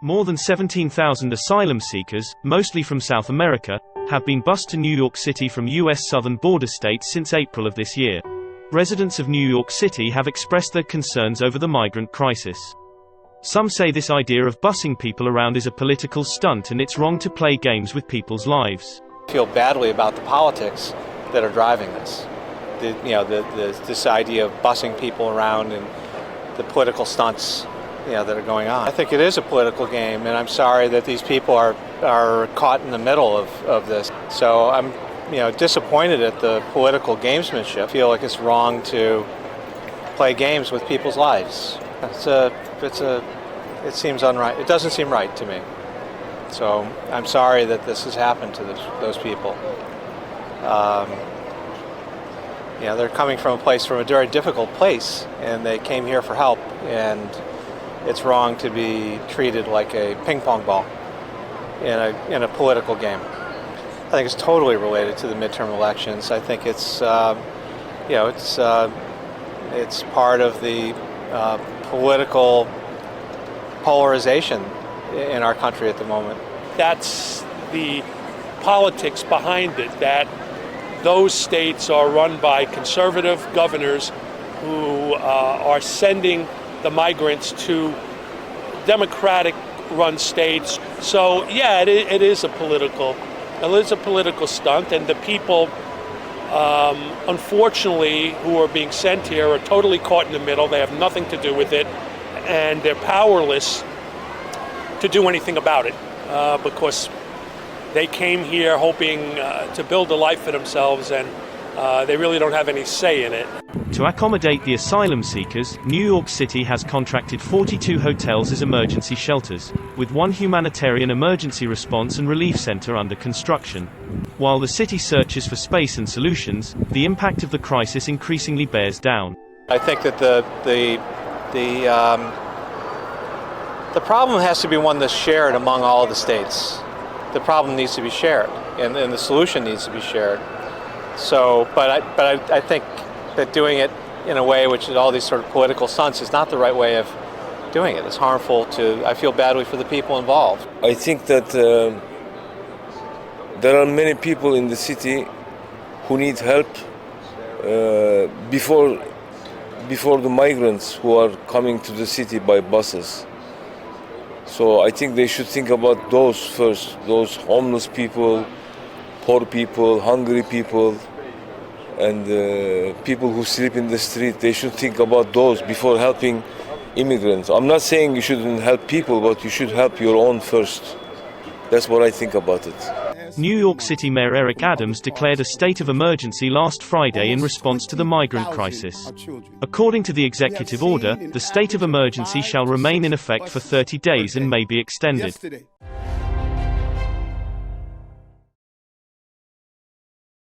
More than 17,000 asylum seekers, mostly from South America, have been bused to New York City from U.S. southern border states since April of this year. Residents of New York City have expressed their concerns over the migrant crisis. Some say this idea of busing people around is a political stunt and it's wrong to play games with people's lives. I feel badly about the politics that are driving this. This idea of busing people around and the political stunts that are going on. I think it is a political game, and I'm sorry that these people are caught in the middle of this. So I'm disappointed at the political gamesmanship. I feel like it's wrong to play games with people's lives. It seems unright. It doesn't seem right to me. So I'm sorry that this has happened to those people. They're coming from a very difficult place, and they came here for help, and it's wrong to be treated like a ping pong ball in a political game. I think it's totally related to the midterm elections. I think it's part of the political polarization in our country at the moment. That's the politics behind it, that those states are run by conservative governors who are sending the migrants to Democratic-run states. So, yeah, it is a political stunt, and the people, unfortunately, who are being sent here are totally caught in the middle. They have nothing to do with it, and they're powerless to do anything about it because they came here hoping to build a life for themselves, and they really don't have any say in it. To accommodate the asylum seekers, New York City has contracted 42 hotels as emergency shelters, with one humanitarian emergency response and relief center under construction. While the city searches for space and solutions, the impact of the crisis increasingly bears down. I think that the problem has to be one that's shared among all of the states. The problem needs to be shared, and the solution needs to be shared. So, but I think that doing it in a way which is all these sort of political stunts is not the right way of doing it. It's harmful I feel badly for the people involved. I think that there are many people in the city who need help before the migrants who are coming to the city by buses. So I think they should think about those first, those homeless people, poor people, hungry people, and people who sleep in the street. They should think about those before helping immigrants. I'm not saying you shouldn't help people, but you should help your own first. That's what I think about it. New York City Mayor Eric Adams declared a state of emergency last Friday in response to the migrant crisis. According to the executive order, the state of emergency shall remain in effect for 30 days and may be extended.